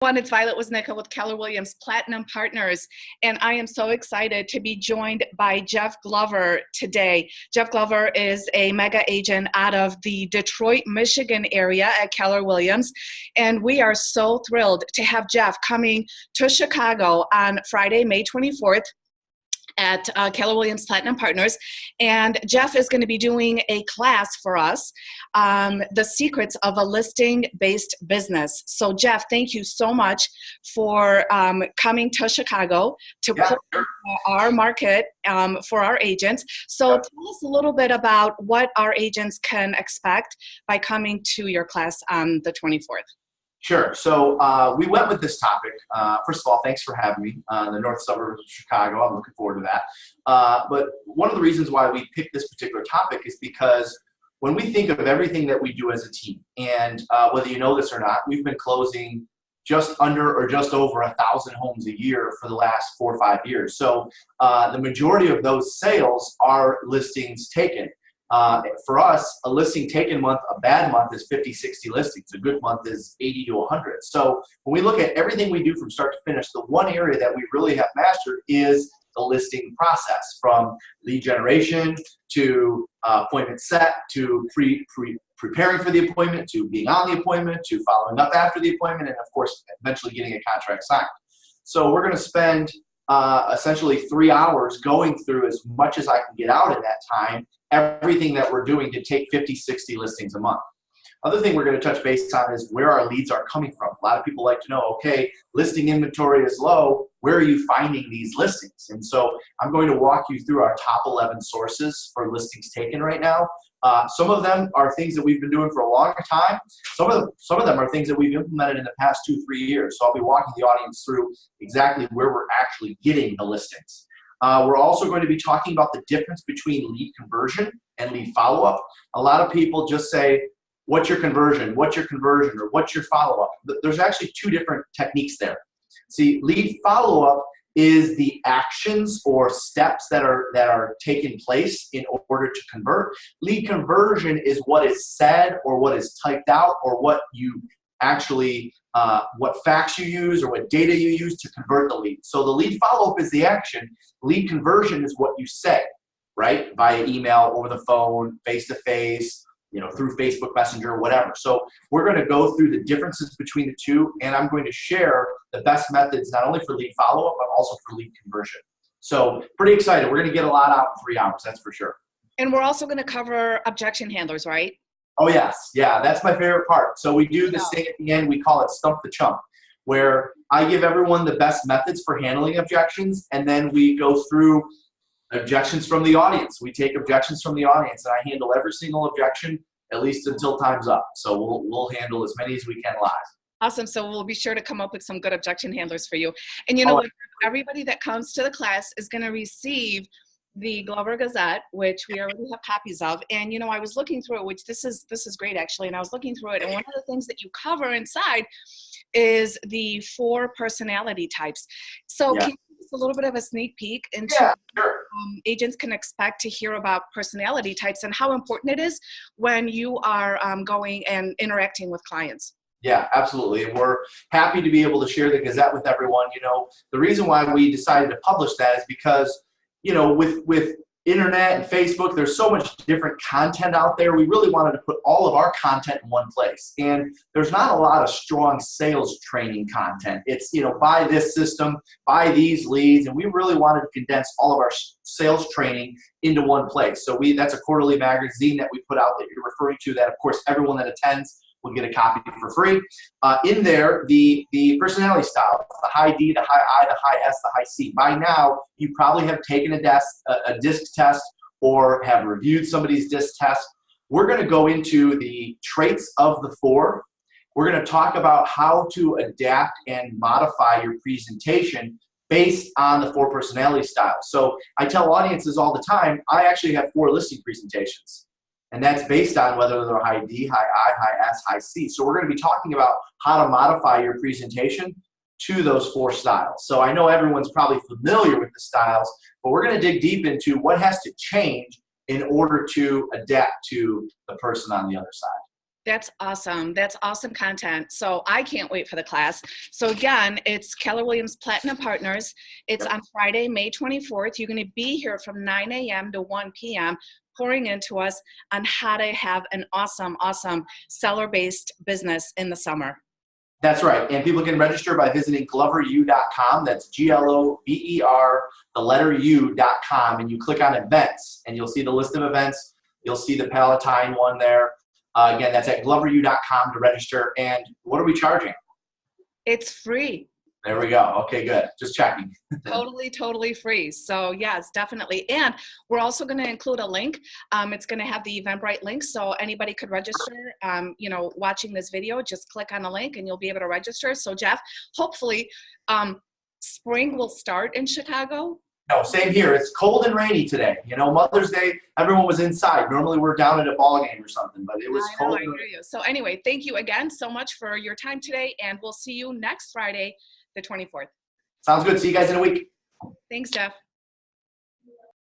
It's Violet Wisnicka with Keller Williams Platinum Partners, and I am so excited to be joined by Jeff Glover today. Jeff Glover is a mega agent out of the Detroit, Michigan area at Keller Williams, and we are so thrilled to have Jeff coming to Chicago on Friday, May 24th. At Keller Williams Platinum Partners, and Jeff is going to be doing a class for us, the secrets of a listing-based business. So Jeff, thank you so much for coming to Chicago to put our market for our agents. So tell us a little bit about what our agents can expect by coming to your class on the 24th. Sure. So we went with this topic. First of all, thanks for having me in the north suburbs of Chicago. I'm looking forward to that. But one of the reasons why we picked this particular topic is because when we think of everything that we do as a team, and whether you know this or not, we've been closing just under or just over 1,000 homes a year for the last 4 or 5 years. So the majority of those sales are listings taken. For us, a listing taken month, a bad month is 50, 60 listings. A good month is 80 to 100. So when we look at everything we do from start to finish, the one area that we really have mastered is the listing process, from lead generation to appointment set to preparing for the appointment to being on the appointment to following up after the appointment and, of course, eventually getting a contract signed. So we're going to spend essentially 3 hours going through as much as I can get out in that time, everything that we're doing to take 50, 60 listings a month. Other thing we're going to touch base on is where our leads are coming from. A lot of people like to know, okay, listing inventory is low. Where are you finding these listings? And so I'm going to walk you through our top 11 sources for listings taken right now. Some of them are things that we've been doing for a long time. Some of them are things that we've implemented in the past 2-3 years. So I'll be walking the audience through exactly where we're actually getting the listings. We're also going to be talking about the difference between lead conversion and lead follow-up. A lot of people just say, what's your conversion? What's your conversion? Or what's your follow-up? There's actually 2 different techniques there. See, lead follow-up is the actions or steps that are taking place in order to convert. Lead conversion is what is said or what is typed out or what you actually, what facts you use or what data you use to convert the lead. So the lead follow-up is the action. Lead conversion is what you say, right? Via email, over the phone, face-to-face, through Facebook Messenger, whatever. So we're going to go through the differences between the two, and I'm going to share the best methods, not only for lead follow-up, but also for lead conversion. So pretty excited. We're going to get a lot out in 3 hours, that's for sure. And we're also going to cover objection handlers, right? Oh, yes. Yeah, that's my favorite part. So we do this thing at the end. We call it Stump the Chump, where I give everyone the best methods for handling objections, and then we go through objections from the audience. We take objections from the audience, and I handle every single objection at least until time's up. So we'll handle as many as we can live. Awesome. So we'll be sure to come up with some good objection handlers for you. And you know what? Everybody that comes to the class is going to receive the Glover Gazette, which we already have copies of. And I was looking through it, which this is great actually. And I was looking through it, and one of the things that you cover inside is the 4 personality types. So can you give us a little bit of a sneak peek into what agents can expect to hear about personality types and how important it is when you are going and interacting with clients? Yeah, absolutely. And we're happy to be able to share the Gazette with everyone. The reason why we decided to publish that is because with internet and Facebook, there's so much different content out there. We really wanted to put all of our content in one place. And there's not a lot of strong sales training content. It's, buy this system, buy these leads. And we really wanted to condense all of our sales training into one place. So that's a quarterly magazine that we put out that you're referring to, that, of course, everyone that attends will get a copy for free. In there, the personality styles, the high D, the high I, the high S, the high C. By now, you probably have taken a DISC test or have reviewed somebody's DISC test. We're going to go into the traits of the 4. We're going to talk about how to adapt and modify your presentation based on the 4 personality styles. So I tell audiences all the time, I actually have 4 listing presentations. And that's based on whether they're high D, high I, high S, high C. So we're going to be talking about how to modify your presentation to those 4 styles. So I know everyone's probably familiar with the styles, but we're going to dig deep into what has to change in order to adapt to the person on the other side. That's awesome. That's awesome content. So I can't wait for the class. So again, it's Keller Williams Platinum Partners. It's Yep. on Friday, May 24th. You're going to be here from 9 a.m. to 1 p.m. pouring into us on how to have an awesome, awesome seller-based business in the summer. That's right. And people can register by visiting gloveru.com. That's GLOVER, the letter U.com. And you click on events and you'll see the list of events. You'll see the Palatine one there. Again, that's at gloveru.com to register. And what are we charging? It's free. There we go. Okay, good. Just checking. Totally, totally free. So yes, definitely. And we're also going to include a link. It's going to have the Eventbrite link, so anybody could register. Watching this video, just click on the link and you'll be able to register. So Jeff, hopefully spring will start in Chicago. No, same here. It's cold and rainy today. You know, Mother's Day, everyone was inside. Normally we're down at a ball game or something, but it was cold. I hear you. So anyway, thank you again so much for your time today, and we'll see you next Friday, the 24th. Sounds good. See you guys in a week. Thanks, Jeff.